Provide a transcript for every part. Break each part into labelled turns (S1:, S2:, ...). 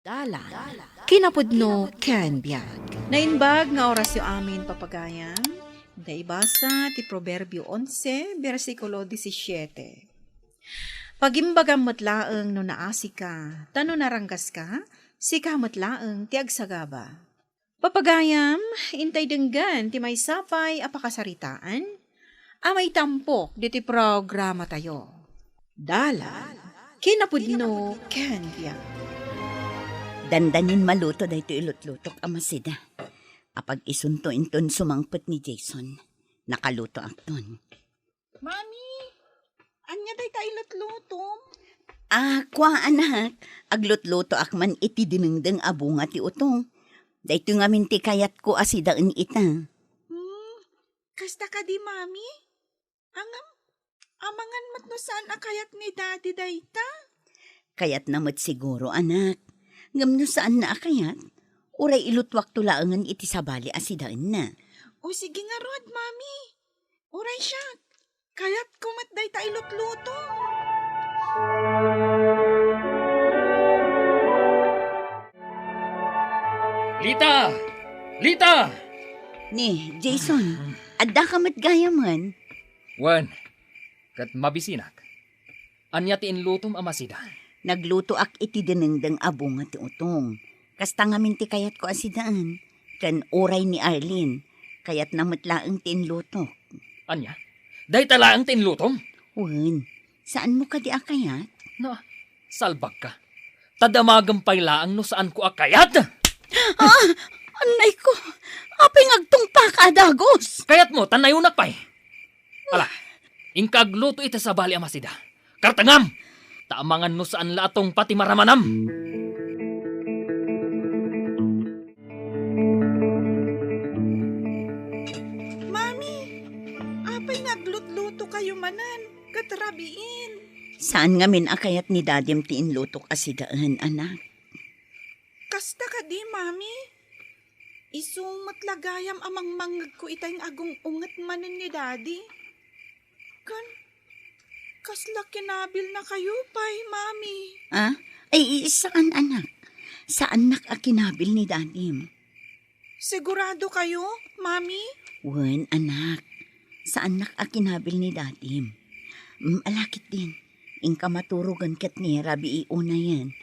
S1: Dala, kinapudno ken biyag.
S2: Nainbag nga oras yung amin papagayam, daibasa ti Proverbio 11, versikulo 17. Pagimbagam matlaeng no naasi ka, tano naranggas ka, sika matlaeng ti agsagaba. Papagayam, intay denggan ti may sapay apakasaritaan, amay tampok diti programa tayo. Dala, kinapudno ken biyag.
S3: Dandanin maluto da ito ilutlutok amasida. Apag isunto inton sumangpet ni Jason. Nakaluto akton.
S2: Mami, anya day tayo lutlutom?
S3: Kwa anak, aglutluto akman iti dinengdeng abunga ti utong. Da ito nga minti kayat ko asidaan ita.
S2: Kasta ka di, Mami? Amangan mat no saan akayat ni Daddy dayta?
S3: Kayat namat siguro anak. Ngam no saan na akayat? Uray ilutwak tulaangan iti sabali asidaan na.
S2: O sige nga rod, Mami. Uray siya. Kayat kumat dayta ilutluto.
S4: Lita! Lita!
S3: Ni, Jason, adda ka matgaya man.
S4: Wan, kat mabisinak. Anya ti inlutom amasida.
S3: Nagluto ak iti dinengdeng abunga ti utong. Kasta nga minti kayat ko asidaan. Kan oray ni Arlene. Kayat namatlaang tinluto.
S4: Anya? Day talaang ti inlutom?
S3: Wen, saan mo ka di akayat?
S4: No, salbag ka. Tadamagampay laang no saan ko akayat.
S3: Anay ko, aping agtungpa ka dagos.
S4: Kayat mo, tanayunak pa'y. Ala, ingkagluto ita sa bali amasida. Kartangam! Taamangan no saan laatong pati maramanam.
S2: Mami, apay naglutluto kayo manan. Katrabiin.
S3: Saan nga min akayat ni dadim ti inlutok asidaan, anak?
S2: Kasta ka di, Mami. Isumat lagayam amang mangag ko itay agong ungat manan ni Daddy. Kasla kinabil na kayo pay, Mami.
S3: Ay, saan anak? Saan nakakinabil ni dadim?
S2: Sigurado kayo, Mami?
S3: Wen, anak. Saan nakakinabil ni dadim? Alakit din. Ingka maturugan kat ni Rabi iuna yan.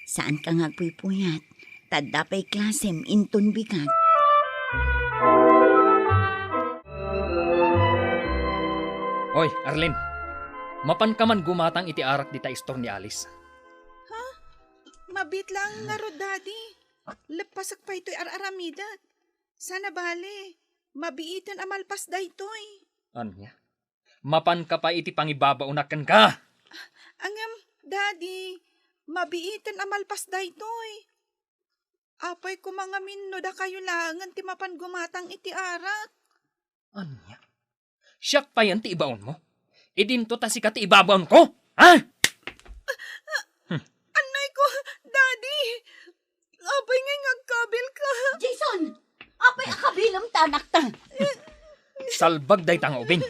S3: Saan ka nga puyat? Tadapay klasem inton bigat.
S4: Oy, Arlene. Mapan ka man gumatang iti arak dita istor ni Alice.
S2: Mabit lang nga ro, Daddy. Lepasak pa ito'y araramidat. Sana bale, mabiitan amalpas da ito'y.
S4: Anya? Mapan ka pa iti pangibabaunakan ka.
S2: Daddy, mabiitan amalpas da ito'y. Apay ko mga minno da kayo langan ti mapan gumatang iti arak.
S4: Anya? Siyak pa yan ti ibaon mo? Idinto ta si ka ti ibabaon ko? Ha?
S2: Anay ko, Daddy! Apay ngay ngagkabil ka.
S3: Jason! Apay akabilam tanak ta.
S4: Salbag day tang ubing.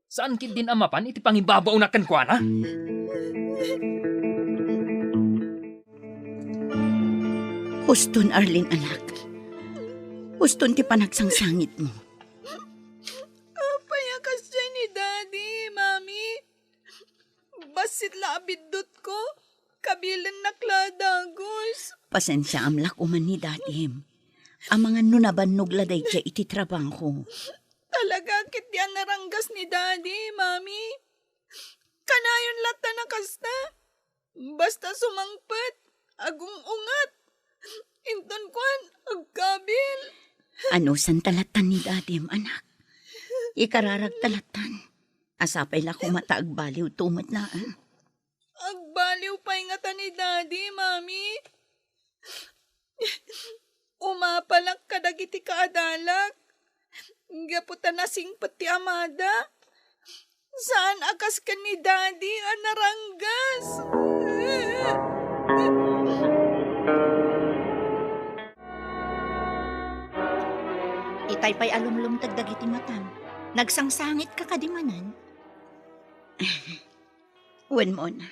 S4: Saan kit din amapan iti pangibabaunakan ko, ana?
S3: Huston, Arlene, anak. Huston ti panagsangsangit mo.
S2: Apay akasya ni Daddy, Mami. Basit labidot ko. Kabilan nakladagos.
S3: Pasensya amlak uman ni dadim. Ang mga nunabannog laday dya iti trabaho.
S2: Talaga kit yan naranggas ni Daddy, Mami. Kanayon lata na kasta. Basta sumangpet, agong ungat. Inton kwan, agkabil.
S3: Ano san talatan ni dadim, anak? Ikararag talatan. Asapay la ko mataagbaliw tumat na.
S2: Agbaliw pa ingata ni Daddy, Mami. Umapalak kadagiti kaadalak. Gaputan na singpet ti amada. Saan akas ka ni Daddy ang naranggas?
S3: Itay pa'y alumlum tagdagiti matan. Nagsangsangit ka kadimanan. Wen mo na.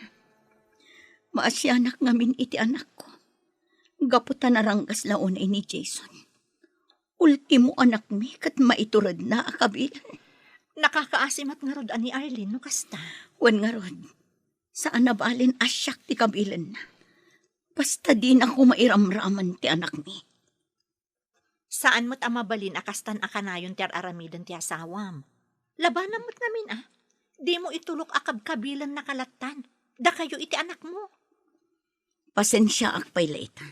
S3: Maasyanak ngamin iti anak ko. Gaputan naranggas launay ni Jason. Ultimo anak mi kat maiturad na akabilan.
S2: Nakakaasimat nga rod ani Arlene no kasta.
S3: Wan nga rod, saan nabalin asyak ti kabilan na. Basta din ako mairamraman ti anak mi.
S5: Saan mo't amabalin akastan akanayon ti aramidan ti asawam? Labanan mo't ngamin Di mo itulok akab kabilan na kalatan. Da kayo iti anak mo.
S3: Pasensya akpay laitan.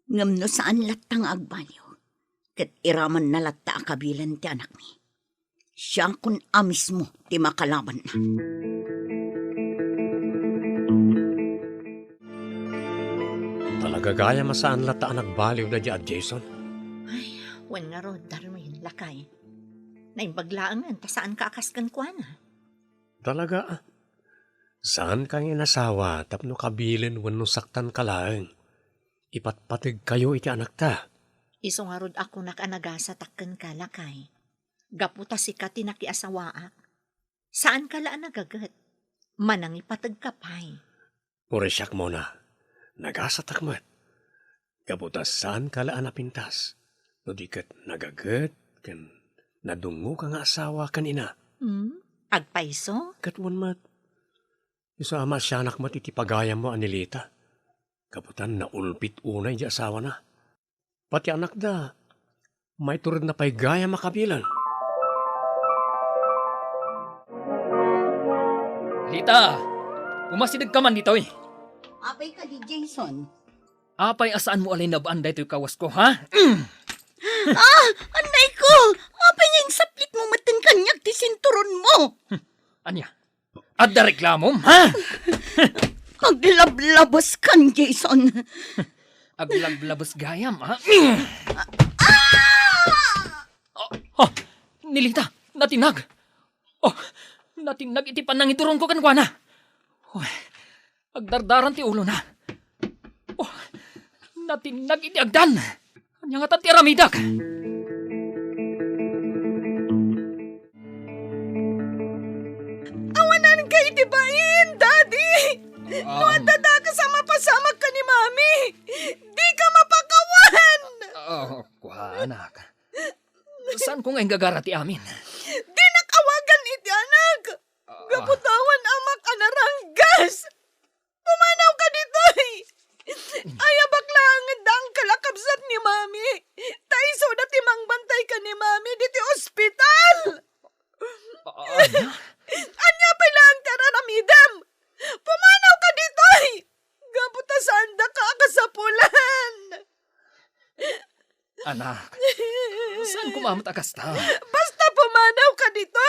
S3: Ngam no saan latang agbalyo. Kat iraman na latta akabilan ti anak mi. Siya kun amis mo ti makalaban na.
S6: Talaga gaya masaan lata ang nagbaliw na diyan, Jason?
S5: Wan nga rod, Darwin, lakay. Naimbaglaangan, ta saan ka akaskan kwa na?
S6: Talaga. Saan kang inasawa tapno kabilin wano saktan ka lang? Ipatpatig kayo iti anak ta.
S5: Iso nga rod ako nakanagasa takkan ka, lakay. Gaputa si ka tinakiasawaak. Saan ka laan nagagat? Manang ipatag kapay.
S6: Puresyak mo na. Nagasatakmat. Gabutas saan ka laan napintas? No di kat nagagat, kan nadungo ka nga asawa kanina.
S5: Agpaiso?
S6: Katwan mat. Isa ama siya anak mat itipagayam mo anilita. Kaputan na ulpit unay di asawa na. Pati anak da, may turad na pa'y gaya makabilan.
S4: Lita, umasidag ka man dito eh.
S3: Apay ka di Jason.
S4: Apay asaan mo alay nabaan dahito yung kawas ko, ha?
S3: Anay ko! Apay nga yung saplit mo matan kanyak ti sinturon mo.
S4: Anya? At da reklamom, ha?
S3: Aglablabas kan, Jason.
S4: Aglablabas gayam, ha? Oh, nilita, natinag. Oh, natinag iti panang ituron ko kankwana. Oh, agdardaran ti ulo na. Oh, natinag iti agdan. Anya nga ti aramidak.
S2: Awanan ka itibain, Daddy! Nuan dada ka sa mapasamag ka ni Mami! Di ka mapakawan!
S4: Kuha, anak. Saan ko ngayon gagara ti amin?
S2: Di nakawagan iti anak! Gaputawan amak anaranggas! Pumanaw ka dito Ay, baklangan dang kalakabsat ni Mami! Taiso na timang bantay ka ni Mami diti ospital!
S4: Anya?
S2: Anya pa lang tararamidam! Pumanaw ka dito Gaputasaan da ka kasapulan!
S4: Anak, saan kumamot akasta?
S2: Basta pumanaw ka dito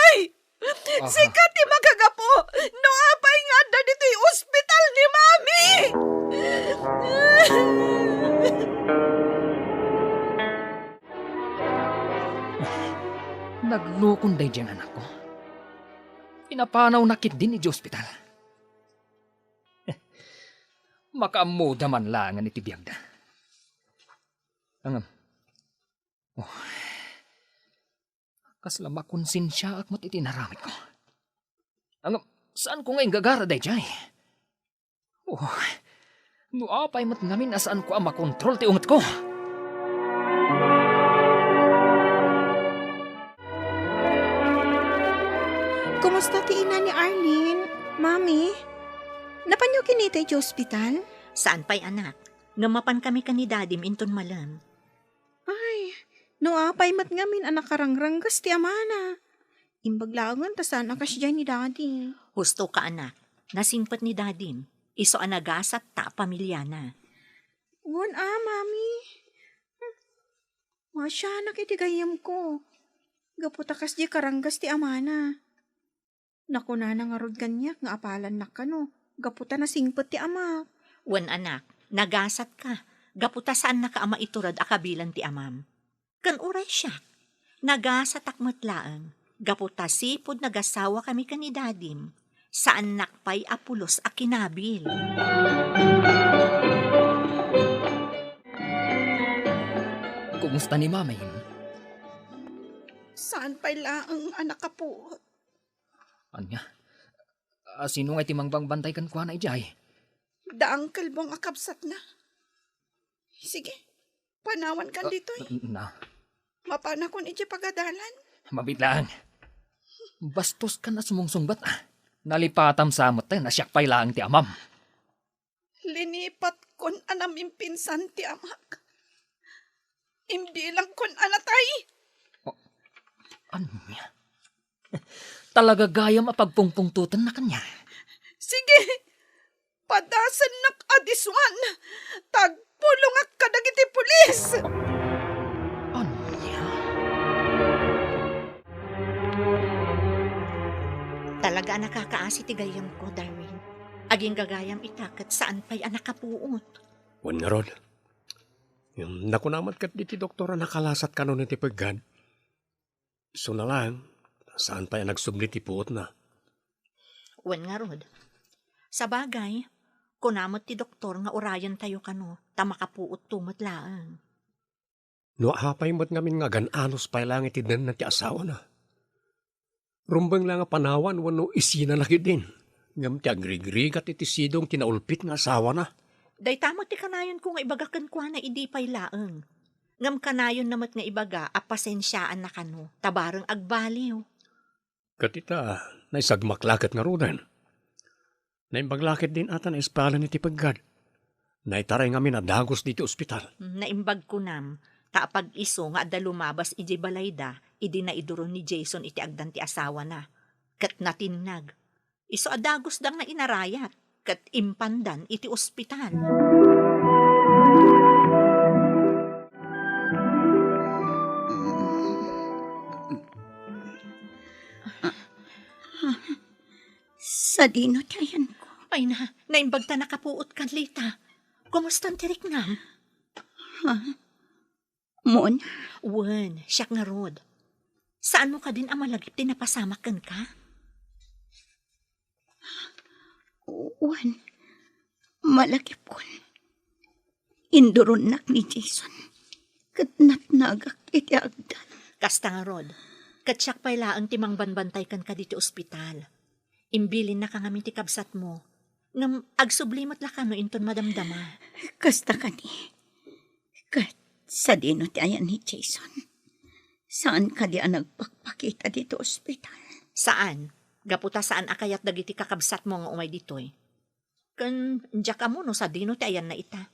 S2: Sikat ti magagapo! No apay nga da dito ospital ni Mami!
S4: Naglukon day dyan anak ko. Pinapanaw nakit din ni ospital. Makaamuda man langan iti biyagda. Angam. Oh. Kasla makonsensya at mat iti naramit ko. Angam, saan ko ngayon gagara day dyan Oh. Nuapay mat namin asaan ko ang makontrol ti ungat ko.
S1: Kumusta ti ina ni Arlene? Mami, napanyo kinitay ti ospital?
S5: Saan pa'y anak? Ngamapan kami ka ni Dadim inton malam.
S1: Ay, no apay mat ngamin anak karangranggas ti amana. Imbaglaangan ta saan akas dyan ni Daddy.
S5: Husto ka anak. Nasingpat ni Dadim. Iso anagasat ta pamilya na.
S1: Wan Mami. Masya nakitigayam ko. Gaputakas di karanggas ti amana. Nakuna na nga rod kanyak nga apalan na kano. Gaputa na singpet ti amak.
S5: Wan anak, nagasat ka. Gaputa saan na kaama iturad akabilan ti amam. Kan uray siya. Nagasat akmatlaang. Gaputa sipod nagasawa kami ka ni Dadim. Saan nakpay apulos a kinabil.
S4: Kumusta ni Mama yun?
S2: Saan pa ang anak ka po?
S4: Anya? Sino nga timang bang bantay kan kwa na ijay?
S2: Daang kalbong akabsat na.
S1: Sige, panawan kan dito
S4: Na,
S1: Mapana kon iti pagadalan.
S4: mabitlaan. Bastos ka na sumungsungbat. Nalipatam sa amot na siyak lang ti amam.
S1: Linipat kon anaming pinsan ti amak. Imbilang kon anatay.
S4: Ano niya? Talaga gayam apagpungpungtutan na kanya.
S1: Sige, padasan nak adiswan. Tagpulungak ka dagiti pulis.
S4: Ano niya?
S5: Talaga nakakaasi ti gayam ko, Darwin. Aging gagayam itakat saan pa'y anak kapuot.
S6: Wan nga rod. Yung nakunamat kat di ti doktora nakalasat ka nun iti paggan. So na lang, saan pa yung nagsubli ti puot na?
S5: Wen nga rod. Sa bagay, kunamot ti doktor nga orayan tayo kano, tamakapuot tumot laang.
S6: No hapay mo't ngamin nga gananos pa lang iti den na ti asawa na. Rumbang lang nga panawan wano isina na din. Ngam ti agrigrigat iti sidong tinaulpit nga asawa na.
S5: Day tamo ti kanayon ko nga ibagakan kwa na idi pay laang. Ngam kanayon namat nga ibaga, apasensyaan na kano, tabarang agbaliw.
S6: Katita, naisagmaklakat nga rudan. Naimbaglakit din ata na espala ni ti paggad. Naitaray nga minadagos dito ospital.
S5: Naimbag ko nam, kaapag iso nga ada lumabas iji balayda, idi na iduron ni Jason iti agdan ti asawa na. Kat natinag. Iso adagos dang na inarayat, kat impandan iti ospital.
S3: Sa dino tayan ko.
S5: Ay na, naimbag ta nakapuot kan Lita. Kumusta ang tirik nam?
S3: Mon,
S5: Wen, siyak nga rod. Saan mo ka din ang malagip din napasamakan ka?
S3: Wan, malakip ko. Induron nak ni Jason. Katnat nagak iti agdan.
S5: Kasta nga rod. Katsyak pa'y laang timang banbantay kan ka dito ospital. Imbilin na ka nga ti kabsat mo. Ngam agsublimot la ka no inton madamdama.
S3: Kasta ka ni. Kat sa dino ti ayan ni Jason. Saan ka di ang nagpakpakita dito ospital?
S5: Saan? Gaputa saan akayat dagiti kakabsat mo nga umay ditoy. Kan diya ka mo no sa dino ti ayan na ita.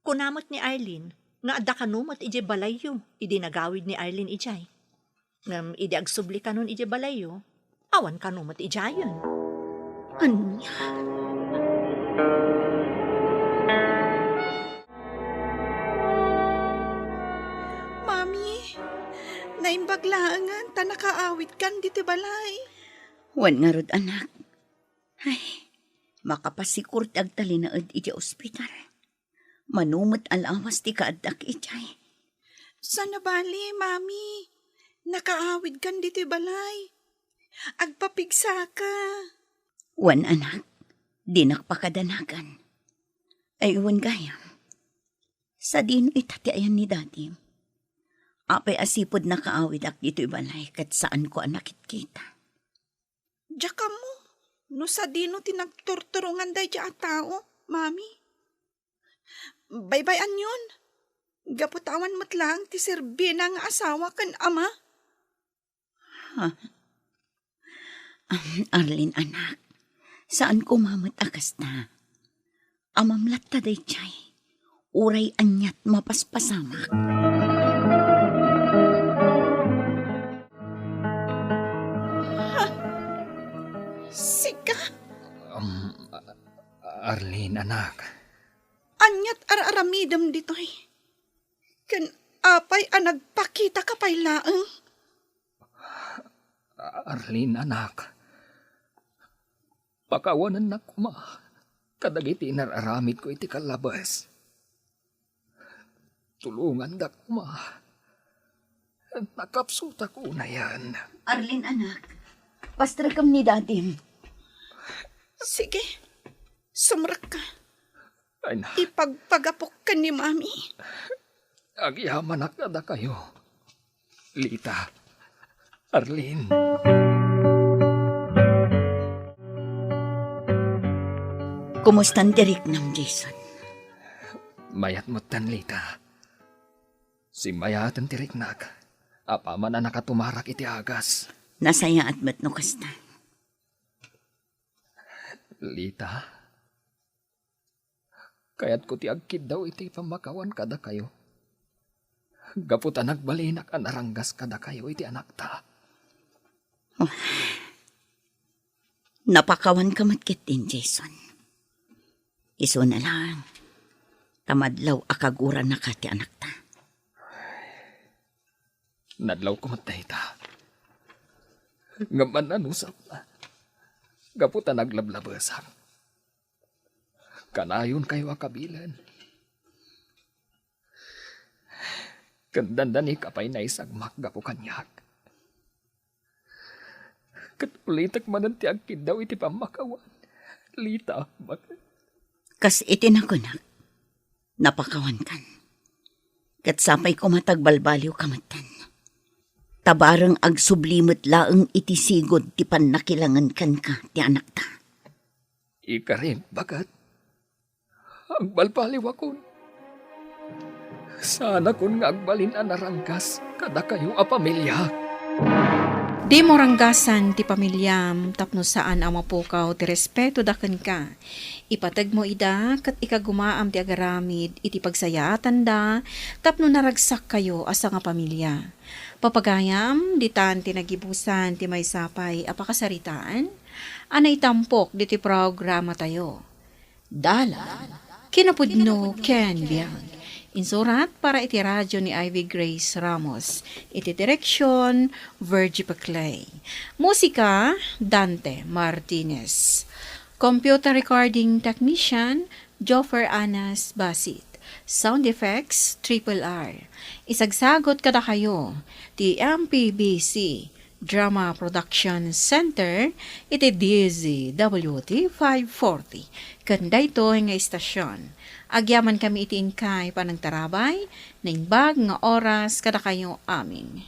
S5: Kunamot ni Arlene, nga adda kanumot ije balayo, idi nagawid ni Arlene ijay. Ngam idi agsubli kanon ije balayo, awan kanumot ijayon.
S3: Anya?
S1: Mami, naimbaglaangan ta nakaawit kan diti balay.
S3: Wan nga rod anak. Ay, makapasikur ti agtali na iti ospital. Manumot alawas ti kaadak ijay.
S1: Sana bali, mami. Nakaawid kan diti balay. Agpapigsa ka.
S3: Wan anak, di nakpakadanagan. Ay wan gayam. Sa dino itati ayan ni dadim. Apay asipod nakaawid ak dito ibalay kat saan ko anakit kita.
S1: Diya ka mo. No sa dino tinagturturungan day diya a tao, mami. Baybayan yun. Gaputawan mo't lang ti Serbina nga asawa kan ama.
S3: Arlene anak, saan ko mamatakas na? Amamlat ta day chay. Uray anyat mapaspasamak.
S1: Sika,
S4: Arlene, anak.
S1: anyat araramidam ditoy. Kan apay ang nagpakita ka pay laeng.
S4: Arlene, anak. Pakawanan na kuma. Kadagiti nararamid ko iti kalabas. Tulungan da kuma. Nakapsuta ko na yan.
S3: Arlene anak, pastragam ni dadim.
S1: Sige, sumrak ka.
S4: Ay na,
S1: Ipagpagapok ka ni mami.
S4: agyaman nakada kayo. Lita, Arlene.
S3: Kumusta ang tirik ng Jason?
S4: Mayat mo't tan Lita. Si mayatan ti riknag. Apaman na nakatumarak iti agas.
S3: Nasaya at mat no kasta.
S4: Lita, kaya't ko ti agkid daw iti pamakawan kada kayo. Gaputa nagbalinak ang aranggas kada kayo iti anak ta.
S3: Napakawan ka matkit din, Jason. Iso na lang. Tamadlaw akagura na ka ti anak ta.
S4: Nadlaw ko matay ta. Ngaman anusap na. Gaputa naglablabasan. Kanayon kayo akabilan. Kandandani kapay na isagmak gapo kanyak. Katulitak manan ti agkid daw iti pamakawan. Lita,
S3: Kas itinakunak. Napakawan kan. Kat sapay ko matagbalbaliw kamatan. Tabarang agsublimot laeng iti sigod ti pannakilangan kan ka ti anak ta.
S4: ika rin, bagat. Agbalbaliw akon. Sana kun nga agbalin ang narangkas, kada kayo a pamilya.
S2: Di mo ranggasan ti pamilyam tapno saan ang mapukaw ti respeto daken ka. Ipatag mo ida kat ikagumaam ti agaramid iti pagsayatan da tapno naragsak kayo asa nga pamilya. Papagayam di tan ti nagibusan ti may sapay apakasaritaan anay tampok di ti programa tayo. Dala kinapudno Ken Biang. Insurat para iti radyo ni Ivy Grace Ramos. Iti direksyon, Virgie Paclay. Musika, Dante Martinez. Computer recording technician, Joffer Anas Basit. Sound effects, Triple R. Isagsagot kada kayo, ti MPBC Drama Production Center, iti DZWT 540. Kanda ito nga istasyon. Agyaman kami iti inkay panang tarabay, na imbag nga oras kada kayo amin.